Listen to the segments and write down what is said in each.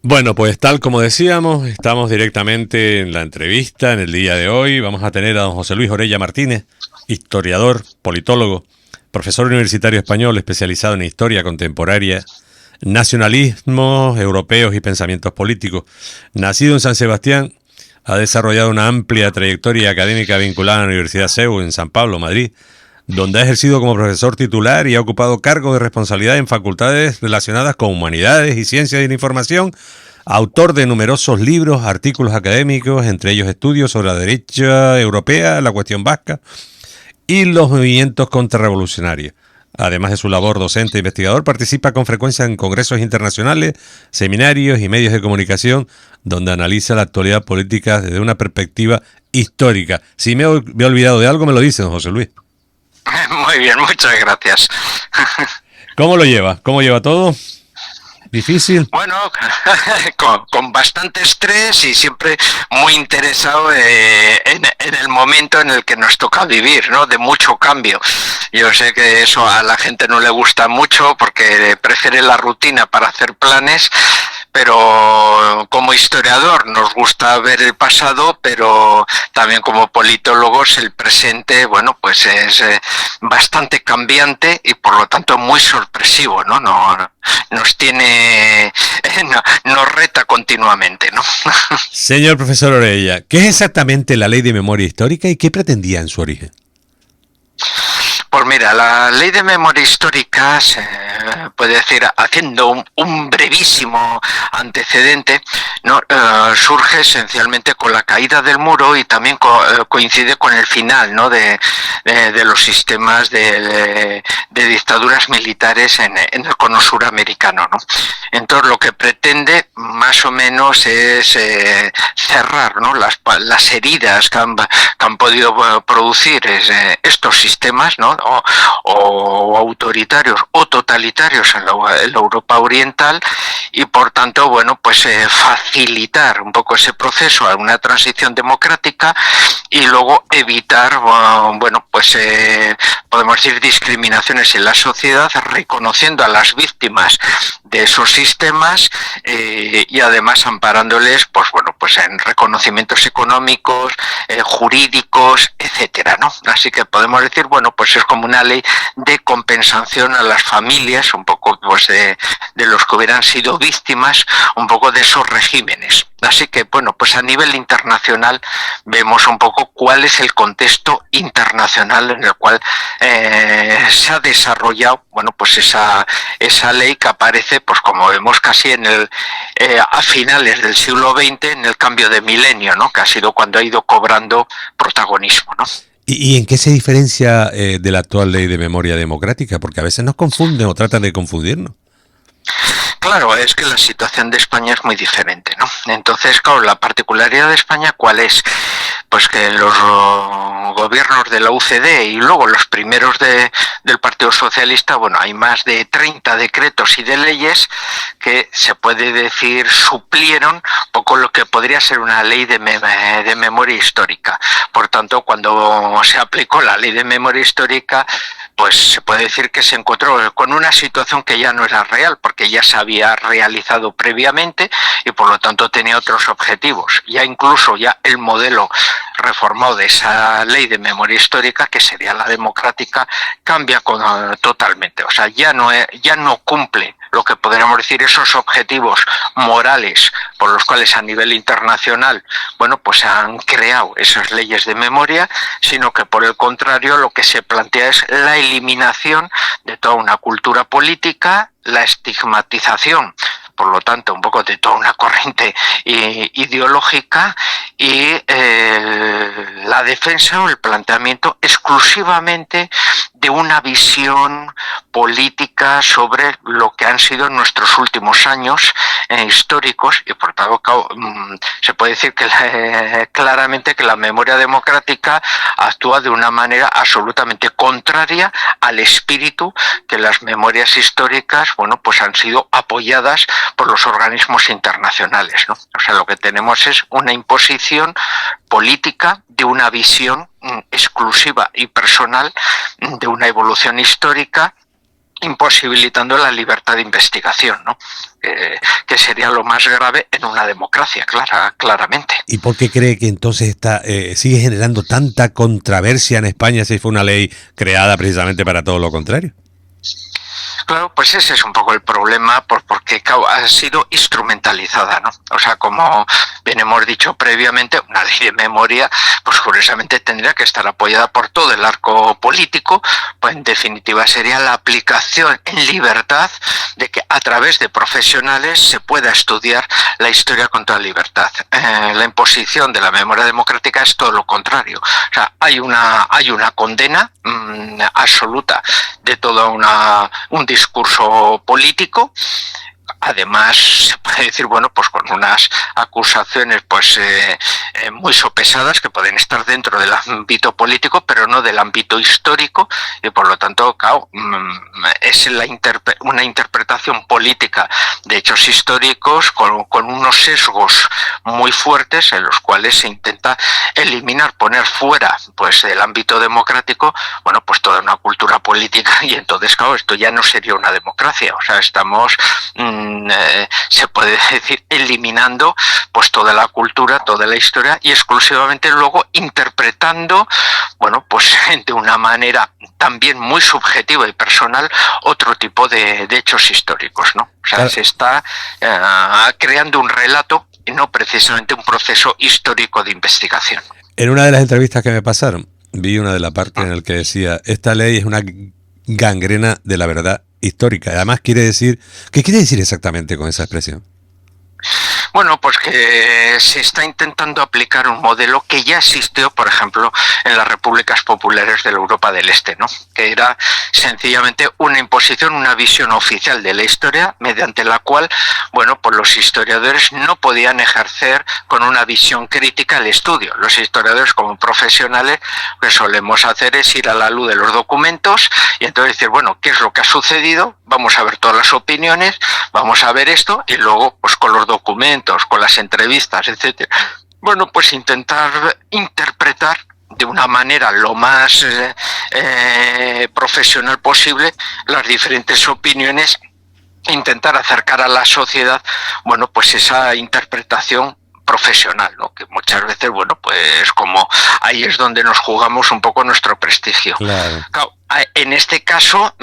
Bueno, pues tal como decíamos, estamos directamente en la entrevista en el día de hoy. Vamos a tener a don José Luis Orella Martínez, historiador, politólogo, profesor universitario español especializado en historia contemporánea, nacionalismos europeos y pensamientos políticos. Nacido en San Sebastián, ha desarrollado una amplia trayectoria académica vinculada a la Universidad CEU en San Pablo, Madrid, donde ha ejercido como profesor titular y ha ocupado cargos de responsabilidad en facultades relacionadas con humanidades y ciencias de la información, autor de numerosos libros, artículos académicos, entre ellos estudios sobre la derecha europea, la cuestión vasca y los movimientos contrarrevolucionarios. Además de su labor docente e investigador, participa con frecuencia en congresos internacionales, seminarios y medios de comunicación, donde analiza la actualidad política desde una perspectiva histórica. Si me he olvidado de algo, me lo dice don José Luis. Muy bien, muchas gracias. ¿Cómo lo lleva? ¿Cómo lleva todo? ¿Difícil? Bueno, con bastante estrés y siempre muy interesado en el momento en el que nos toca vivir, ¿no? De mucho cambio. Yo sé que eso a la gente no le gusta mucho porque prefiere la rutina para hacer planes, pero como historiador nos gusta ver el pasado, pero también como politólogos el presente, bueno, pues es bastante cambiante y por lo tanto muy sorpresivo, ¿no? Nos tiene, nos reta continuamente, ¿no? Señor profesor Orella, ¿qué es exactamente la Ley de Memoria Histórica y qué pretendía en su origen? Pues mira, la ley de memoria histórica, se puede decir, haciendo un brevísimo antecedente, ¿no? Surge esencialmente con la caída del muro y también coincide con el final, ¿no? de los sistemas de dictaduras militares en el cono suramericano, ¿no? Entonces lo que pretende más o menos es cerrar, ¿no? las heridas que han podido producir estos sistemas, ¿no? O autoritarios o totalitarios en la Europa oriental y por tanto, bueno, pues facilitar un poco ese proceso a una transición democrática y luego evitar, bueno, pues podemos decir discriminaciones en la sociedad, reconociendo a las víctimas de esos sistemas y además amparándoles, pues bueno, pues en reconocimientos económicos, jurídicos, etcétera, ¿no? Así que podemos decir, bueno, pues es como una ley de compensación a las familias, un poco pues de los que hubieran sido víctimas, un poco de esos regímenes. Así que, bueno, pues a nivel internacional vemos un poco cuál es el contexto internacional en el cual se ha desarrollado, bueno, pues esa ley que aparece, pues como vemos casi a finales del siglo XX, en el cambio de milenio, ¿no? Que ha sido cuando ha ido cobrando protagonismo, ¿no? ¿Y en qué se diferencia de la actual Ley de Memoria Democrática? Porque a veces nos confunden o tratan de confundirnos. Claro, es que la situación de España es muy diferente, ¿no? Entonces, claro, la particularidad de España, ¿cuál es? Pues que los gobiernos de la UCD y luego los primeros del Partido Socialista, bueno, hay más de 30 decretos y de leyes que se puede decir suplieron un poco lo que podría ser una ley de memoria histórica. Por tanto, cuando se aplicó la ley de memoria histórica, pues se puede decir que se encontró con una situación que ya no era real, porque ya se había realizado previamente y por lo tanto tenía otros objetivos. Ya incluso ya el modelo reformado de esa ley de memoria histórica, que sería la democrática, cambia totalmente. O sea, ya no cumple lo que podríamos decir esos objetivos morales por los cuales a nivel internacional, bueno, pues se han creado esas leyes de memoria, sino que por el contrario lo que se plantea es la eliminación de toda una cultura política, la estigmatización, por lo tanto, un poco de toda una corriente ideológica y la defensa o el planteamiento exclusivamente de una visión política sobre lo que han sido nuestros últimos años históricos y por tanto se puede decir que claramente que la memoria democrática actúa de una manera absolutamente contraria al espíritu que las memorias históricas, bueno, pues han sido apoyadas por los organismos internacionales, ¿no? O sea, lo que tenemos es una imposición política de una visión exclusiva y personal de una evolución histórica imposibilitando la libertad de investigación, ¿no? Que sería lo más grave en una democracia, claramente. ¿Y por qué cree que entonces sigue generando tanta controversia en España si fue una ley creada precisamente para todo lo contrario? Claro, pues ese es un poco el problema, porque ha sido instrumentalizada, ¿no? O sea, como bien hemos dicho previamente, una ley de memoria, pues curiosamente tendría que estar apoyada por todo el arco político, pues en definitiva sería la aplicación en libertad de que a través de profesionales se pueda estudiar la historia con toda libertad. La imposición de la memoria democrática es todo lo contrario. O sea, hay una condena absoluta de todo un discurso político. Además, se puede decir, bueno, pues con unas acusaciones pues muy sopesadas que pueden estar dentro del ámbito político, pero no del ámbito histórico, y por lo tanto, claro, es una interpretación política de hechos históricos con unos sesgos muy fuertes en los cuales se intenta eliminar, poner fuera pues del ámbito democrático, bueno, pues toda una cultura política, y entonces, claro, esto ya no sería una democracia. O sea, estamos se puede decir eliminando pues toda la cultura, toda la historia, y exclusivamente luego interpretando, bueno, pues de una manera también muy subjetiva y personal otro tipo de hechos históricos, ¿no? O sea, claro, se está creando un relato y no precisamente un proceso histórico de investigación. En una de las entrevistas que me pasaron, vi una de la parte en la que decía: esta ley es una gangrena de la verdad histórica. Además, ¿qué quiere decir exactamente con esa expresión? Bueno, pues que se está intentando aplicar un modelo que ya existió, por ejemplo, en las repúblicas populares de la Europa del Este, ¿no? Que era sencillamente una imposición, una visión oficial de la historia, mediante la cual, bueno, pues los historiadores no podían ejercer con una visión crítica el estudio. Los historiadores, como profesionales, lo que solemos hacer es ir a la luz de los documentos y entonces decir, bueno, ¿qué es lo que ha sucedido? Vamos a ver todas las opiniones, vamos a ver esto, y luego, pues con los documentos, con las entrevistas, etcétera, bueno, pues intentar interpretar de una manera lo más profesional posible las diferentes opiniones, intentar acercar a la sociedad, bueno, pues esa interpretación profesional, ¿no? Que muchas veces, bueno, pues como ahí es donde nos jugamos un poco nuestro prestigio. Claro. En este caso,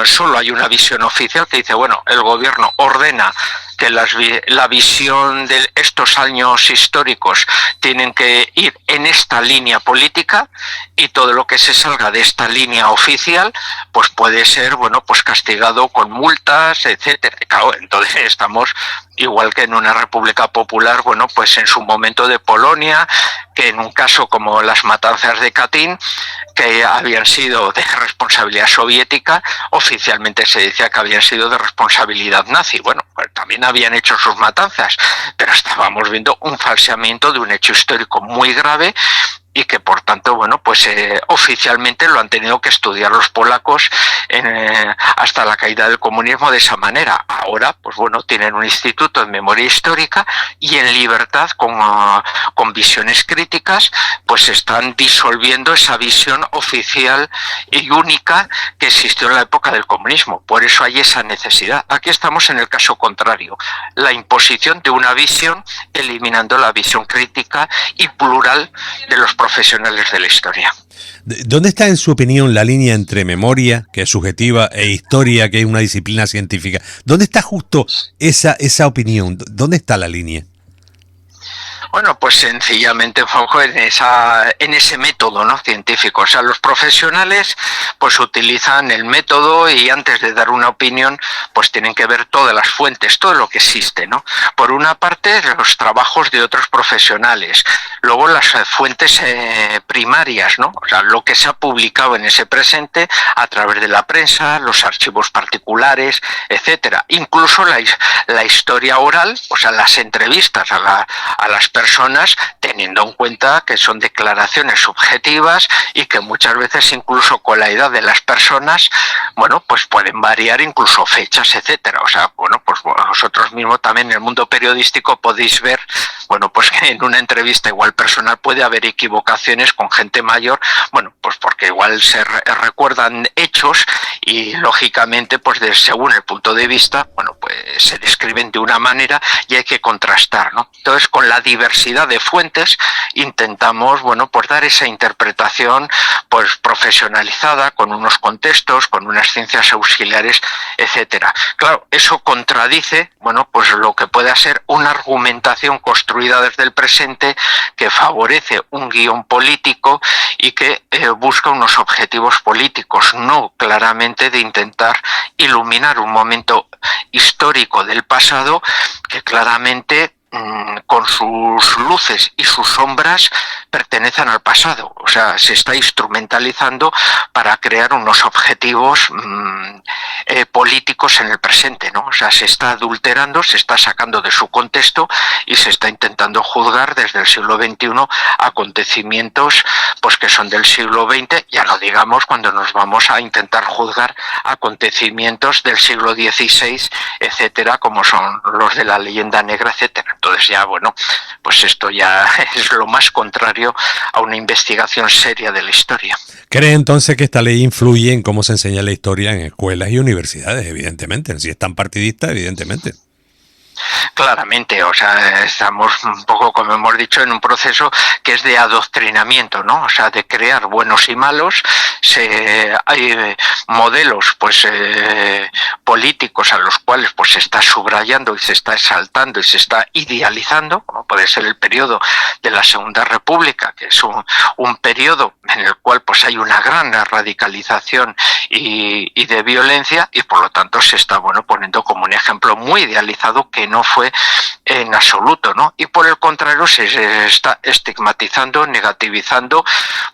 solo hay una visión oficial que dice, bueno, el gobierno ordena que la visión de estos años históricos tienen que ir en esta línea política, y todo lo que se salga de esta línea oficial pues puede ser, bueno, pues castigado con multas, etcétera. Claro, entonces estamos igual que en una república popular, bueno, pues en su momento de Polonia, que en un caso como las matanzas de Katyn, que habían sido de responsabilidad soviética, oficialmente se decía que habían sido de responsabilidad nazi. Bueno, pues también habían hecho sus matanzas, pero estábamos viendo un falseamiento de un hecho histórico muy grave, y que por tanto, bueno, pues oficialmente lo han tenido que estudiar los polacos hasta la caída del comunismo de esa manera. Ahora, pues bueno, tienen un instituto de memoria histórica y en libertad, con visiones críticas, pues están disolviendo esa visión oficial y única que existió en la época del comunismo. Por eso hay esa necesidad. Aquí estamos en el caso contrario, la imposición de una visión eliminando la visión crítica y plural de los profesionales de la historia. ¿Dónde está, en su opinión, la línea entre memoria, que es subjetiva, e historia, que es una disciplina científica? ¿Dónde está justo esa opinión? ¿Dónde está la línea? Bueno, pues sencillamente un poco en ese método, ¿no?, científico. O sea, los profesionales pues utilizan el método y antes de dar una opinión pues tienen que ver todas las fuentes, todo lo que existe, ¿no? Por una parte, los trabajos de otros profesionales, luego las fuentes primarias, ¿no? O sea, lo que se ha publicado en ese presente a través de la prensa, los archivos particulares, etcétera. Incluso la historia oral, o sea, las entrevistas a las personas personas, teniendo en cuenta que son declaraciones subjetivas y que muchas veces incluso con la edad de las personas, bueno, pues pueden variar incluso fechas, etcétera. O sea, bueno, pues vosotros mismos también en el mundo periodístico podéis ver, bueno, pues que en una entrevista igual personal puede haber equivocaciones con gente mayor, bueno, pues porque igual se recuerdan hechos y lógicamente pues según el punto de vista, bueno, pues se describen de una manera y hay que contrastar, ¿no? Entonces, con la diversidad de fuentes intentamos, bueno, pues dar esa interpretación pues profesionalizada, con unos contextos, con unas ciencias auxiliares, etcétera. Claro, eso contradice, bueno, pues lo que pueda ser una argumentación construida desde el presente que favorece un guión político y que busca unos objetivos políticos, no claramente de intentar iluminar un momento histórico del pasado que claramente con sus luces y sus sombras pertenecen al pasado. O sea, se está instrumentalizando para crear unos objetivos políticos en el presente, ¿no? O sea, se está adulterando, se está sacando de su contexto y se está intentando juzgar desde el siglo XXI acontecimientos pues que son del siglo XX, ya no digamos cuando nos vamos a intentar juzgar acontecimientos del siglo XVI, etcétera, como son los de la leyenda negra, etcétera. Entonces ya, bueno, pues esto ya es lo más contrario a una investigación seria de la historia. ¿Cree entonces que esta ley influye en cómo se enseña la historia en escuelas y universidades? Evidentemente, si es tan partidista, evidentemente. Claramente, o sea, estamos un poco, como hemos dicho, en un proceso que es de adoctrinamiento, ¿no? O sea, de crear buenos y malos. Hay modelos, pues, políticos a los cuales, pues, se está subrayando y se está exaltando y se está idealizando, como puede ser el periodo de la Segunda República, que es un periodo en el cual, pues, hay una gran radicalización y de violencia y, por lo tanto, se está, bueno, poniendo como un ejemplo muy idealizado que no fue en absoluto, ¿no? Y por el contrario se está estigmatizando, negativizando,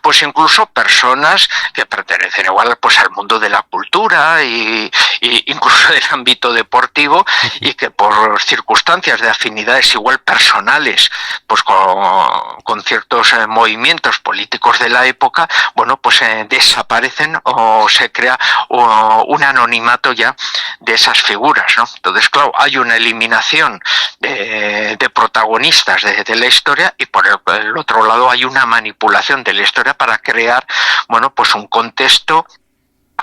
pues incluso personas que pertenecen igual pues al mundo de la cultura y incluso del ámbito deportivo y que por circunstancias de afinidades igual personales, pues con ciertos movimientos políticos de la época, bueno, pues desaparecen o se crea un anonimato ya de esas figuras, ¿no? Entonces, claro, hay una eliminación de protagonistas de la historia y por el otro lado hay una manipulación de la historia para crear, bueno, pues un contexto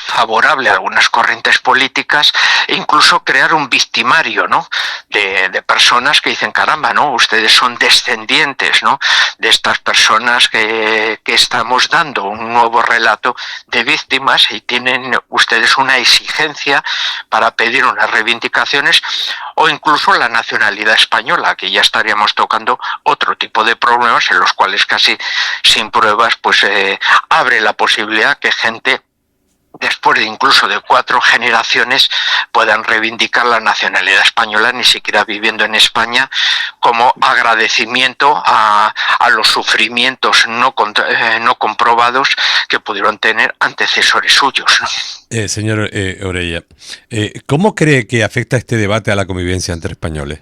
favorable a algunas corrientes políticas e incluso crear un victimario, ¿no? de personas que dicen, caramba, ¿no? Ustedes son descendientes, ¿no? De estas personas que estamos dando un nuevo relato de víctimas y tienen ustedes una exigencia para pedir unas reivindicaciones o incluso la nacionalidad española, que ya estaríamos tocando otro tipo de problemas en los cuales casi sin pruebas pues abre la posibilidad que gente después de incluso de 4 generaciones puedan reivindicar la nacionalidad española, ni siquiera viviendo en España, como agradecimiento a los sufrimientos no comprobados que pudieron tener antecesores suyos, ¿no? Señor Orella, ¿cómo cree que afecta este debate a la convivencia entre españoles?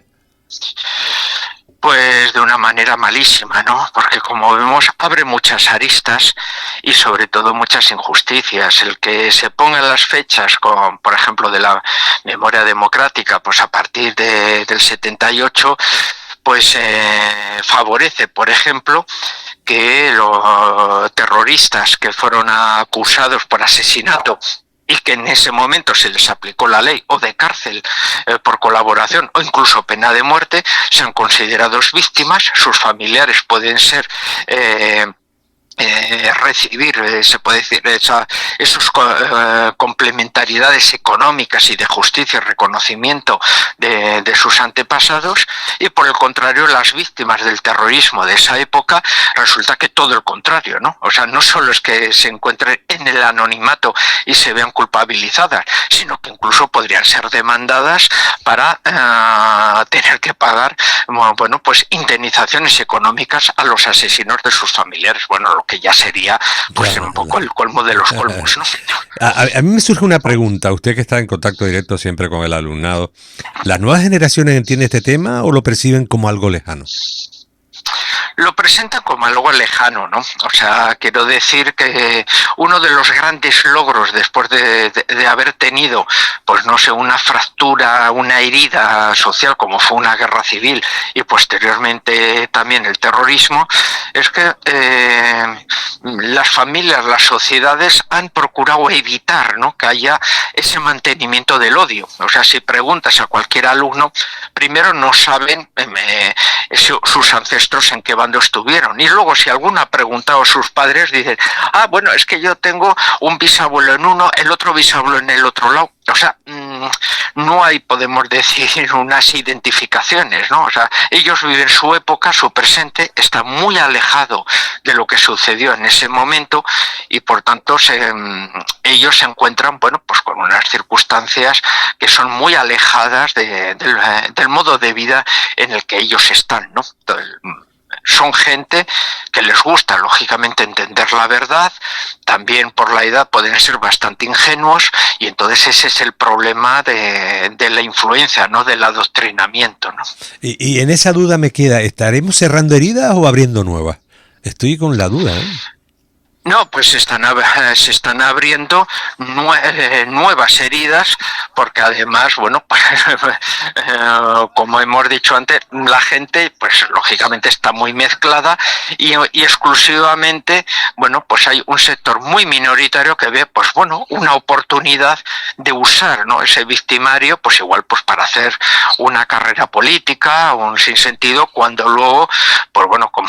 Pues de una manera malísima, ¿no? Porque como vemos abre muchas aristas y sobre todo muchas injusticias. El que se pongan las fechas, con, por ejemplo, de la memoria democrática, pues a partir del 78, pues favorece, por ejemplo, que los terroristas que fueron acusados por asesinato y que en ese momento se les aplicó la ley o de cárcel por colaboración o incluso pena de muerte, sean considerados víctimas, sus familiares pueden ser recibir, se puede decir, esos complementariedades económicas y de justicia y reconocimiento de sus antepasados, y por el contrario las víctimas del terrorismo de esa época resulta que todo el contrario, ¿no? O sea, no solo es que se encuentren en el anonimato y se vean culpabilizadas, sino que incluso podrían ser demandadas para tener que pagar, bueno, pues indemnizaciones económicas a los asesinos de sus familiares. Bueno, lo que ya sería pues un poco el colmo de los colmos, ¿no? A mí me surge una pregunta, usted que está en contacto directo siempre con el alumnado, ¿las nuevas generaciones entienden este tema o lo perciben como algo lejano? lo presenta como algo lejano, ¿no? O sea, quiero decir que uno de los grandes logros después de haber tenido, pues no sé, una fractura, una herida social como fue una guerra civil y posteriormente también el terrorismo, es que las familias, las sociedades han procurado evitar, ¿no?, que haya ese mantenimiento del odio. O sea, si preguntas a cualquier alumno, primero no saben sus ancestros en qué bando estuvieron, y luego si alguno ha preguntado a sus padres dicen, ah, bueno, es que yo tengo un bisabuelo en uno, el otro bisabuelo en el otro lado. O sea, no hay, podemos decir, unas identificaciones, ¿no? O sea, ellos viven su época, su presente, está muy alejado de lo que sucedió en ese momento, y por tanto ellos se encuentran, bueno, pues con unas circunstancias que son muy alejadas del modo de vida en el que ellos están, ¿no? Entonces, son gente que les gusta, lógicamente, entender la verdad, también por la edad pueden ser bastante ingenuos, y entonces ese es el problema de la influencia, ¿no?, del adoctrinamiento, ¿no? Y en esa duda me queda, ¿estaremos cerrando heridas o abriendo nuevas? Estoy con la duda, ¿eh? No, pues se están abriendo nuevas heridas, porque además, bueno, pues, como hemos dicho antes, la gente, pues lógicamente está muy mezclada, y exclusivamente, bueno, pues hay un sector muy minoritario que ve, pues bueno, una oportunidad de usar, ¿no?, ese victimario, pues igual, pues para hacer una carrera política o un sinsentido, cuando luego, pues bueno, como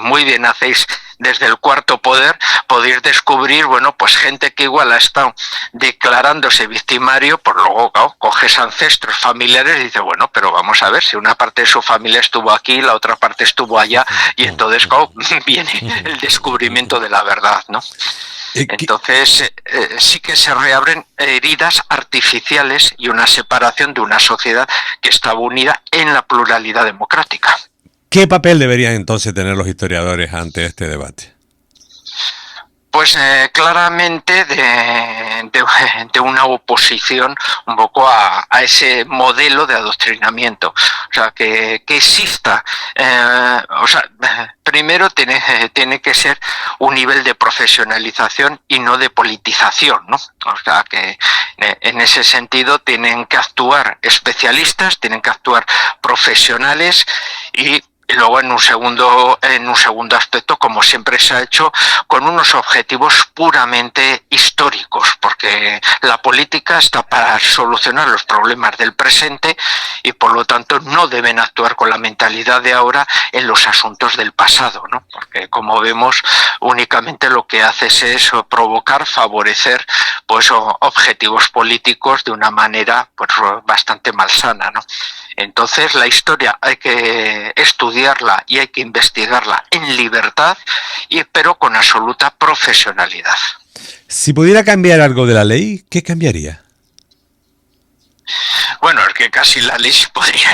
muy bien hacéis desde el Cuarto Poder, podéis descubrir, bueno, pues gente que igual ha estado declarándose victimario, por luego, claro, coges ancestros familiares y dices, bueno, pero vamos a ver, si una parte de su familia estuvo aquí, la otra parte estuvo allá, y entonces, claro, viene el descubrimiento de la verdad, ¿no? Entonces, sí que se reabren heridas artificiales y una separación de una sociedad que estaba unida en la pluralidad democrática. ¿Qué papel deberían entonces tener los historiadores ante este debate? Pues claramente de una oposición un poco a ese modelo de adoctrinamiento. O sea, que exista, o sea, primero tiene que ser un nivel de profesionalización y no de politización, ¿no? O sea, que en ese sentido tienen que actuar especialistas, tienen que actuar profesionales, y luego en un segundo aspecto, como siempre se ha hecho, con unos objetivos puramente históricos, porque la política está para solucionar los problemas del presente, y por lo tanto no deben actuar con la mentalidad de ahora en los asuntos del pasado, ¿no? Porque, como vemos, únicamente lo que hace es provocar, favorecer, pues, objetivos políticos de una manera, pues, bastante malsana, ¿no? Entonces la historia hay que estudiarla y hay que investigarla en libertad, pero con absoluta profesionalidad. Si pudiera cambiar algo de la ley, ¿qué cambiaría? Bueno, es que casi la ley se podría.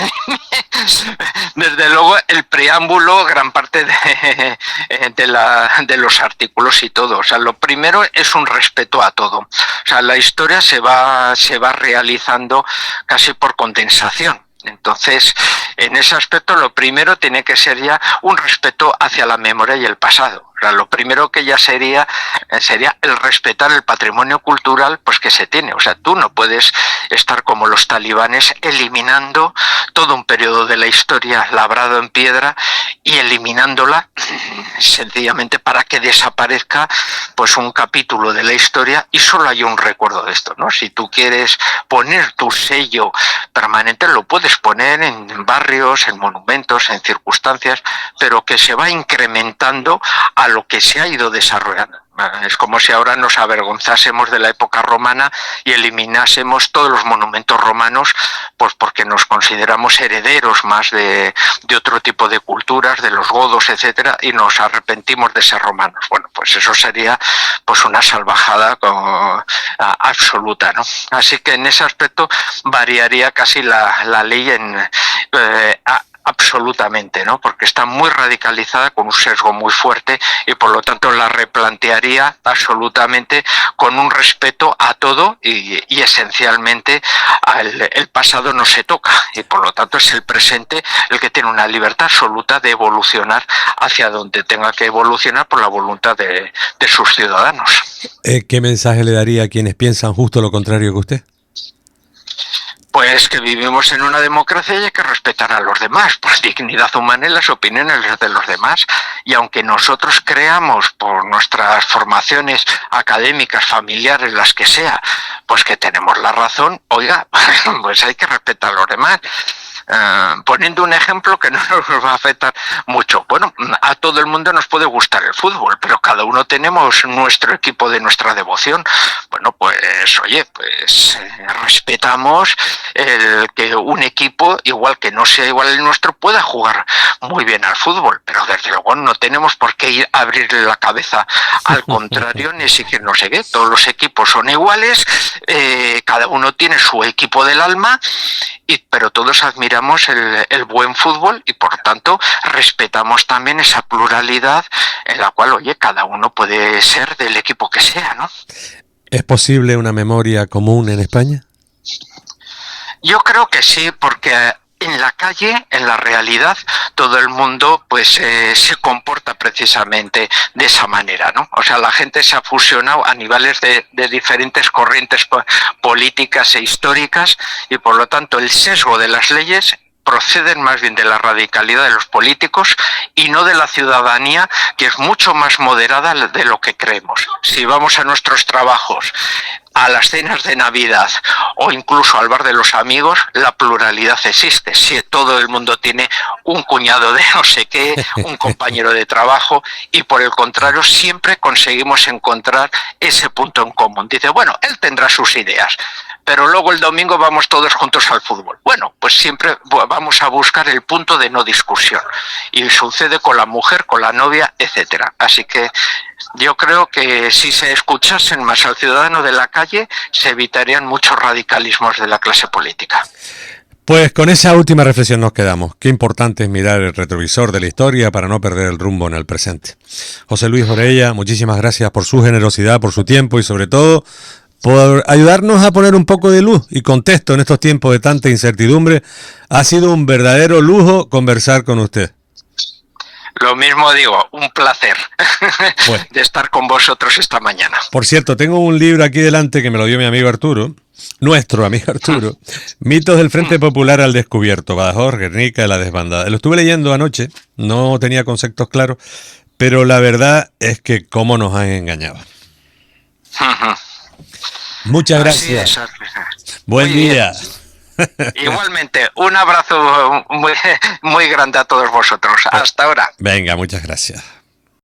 Desde luego el preámbulo, gran parte de los artículos y todo. O sea, lo primero es un respeto a todo. O sea, la historia se va realizando casi por condensación. Entonces, en ese aspecto, lo primero tiene que ser ya un respeto hacia la memoria y el pasado. O sea, lo primero que ya sería el respetar el patrimonio cultural, pues, que se tiene. O sea, tú no puedes estar como los talibanes eliminando todo un periodo de la historia labrado en piedra y eliminándola sencillamente para que desaparezca, pues, un capítulo de la historia y solo hay un recuerdo de esto, ¿no? Si tú quieres poner tu sello permanente, lo puedes poner en barrios, en monumentos, en circunstancias, pero que se va incrementando a lo que se ha ido desarrollando. Es como si ahora nos avergonzásemos de la época romana y eliminásemos todos los monumentos romanos, pues porque nos consideramos herederos más de otro tipo de culturas, de los godos, etcétera, y nos arrepentimos de ser romanos. Bueno, pues eso sería, pues, una salvajada absoluta, ¿no? Así que en ese aspecto variaría casi la ley absolutamente, ¿no? Porque está muy radicalizada, con un sesgo muy fuerte, y por lo tanto la replantearía absolutamente con un respeto a todo y esencialmente el pasado no se toca, y por lo tanto es el presente el que tiene una libertad absoluta de evolucionar hacia donde tenga que evolucionar por la voluntad de sus ciudadanos. ¿Qué mensaje le daría a quienes piensan justo lo contrario que usted? Pues que vivimos en una democracia y hay que respetar a los demás, por dignidad humana y las opiniones de los demás. Y aunque nosotros creamos por nuestras formaciones académicas, familiares, las que sea, pues que tenemos la razón, oiga, pues hay que respetar a los demás. Poniendo un ejemplo que no nos va a afectar mucho. Bueno, a todo el mundo nos puede gustar el fútbol, pero cada uno tenemos nuestro equipo de nuestra devoción. Bueno, pues oye, pues respetamos el que un equipo, igual que no sea igual el nuestro, pueda jugar muy bien al fútbol, pero desde luego no tenemos por qué ir a abrirle la cabeza al contrario, ni siquiera no sé qué. Todos los equipos son iguales, cada uno tiene su equipo del alma, pero todos admiramos el buen fútbol y por tanto respetamos también esa pluralidad en la cual, oye, cada uno puede ser del equipo que sea, ¿no? ¿Es posible una memoria común en España? Yo creo que sí, porque en la calle, en la realidad, todo el mundo pues se comporta precisamente de esa manera, ¿no? O sea, la gente se ha fusionado a niveles de diferentes corrientes políticas e históricas, y por lo tanto el sesgo de las leyes proceden más bien de la radicalidad de los políticos y no de la ciudadanía, que es mucho más moderada de lo que creemos. Si vamos a nuestros trabajos, a las cenas de Navidad o incluso al bar de los amigos, la pluralidad existe. Si todo el mundo tiene un cuñado de no sé qué, un compañero de trabajo, y por el contrario siempre conseguimos encontrar ese punto en común. Dice, bueno, él tendrá sus ideas, pero luego el domingo vamos todos juntos al fútbol. Bueno, pues siempre vamos a buscar el punto de no discusión. Y sucede con la mujer, con la novia, etcétera. Así que yo creo que si se escuchasen más al ciudadano de la calle, se evitarían muchos radicalismos de la clase política. Pues con esa última reflexión nos quedamos. Qué importante es mirar el retrovisor de la historia para no perder el rumbo en el presente. José Luis Orella, muchísimas gracias por su generosidad, por su tiempo y sobre todo por ayudarnos a poner un poco de luz y contexto en estos tiempos de tanta incertidumbre. Ha sido un verdadero lujo conversar con usted. Lo mismo digo, un placer de estar con vosotros esta mañana. Por cierto, tengo un libro aquí delante que me lo dio mi amigo Arturo, nuestro amigo Arturo, Mitos del Frente Popular al Descubierto, Badajoz, Guernica y la Desbandada. Lo estuve leyendo anoche, no tenía conceptos claros, pero la verdad es que cómo nos han engañado. Muchas gracias. Buen día. Igualmente, un abrazo muy grande a todos vosotros. Hasta ahora. Venga, muchas gracias.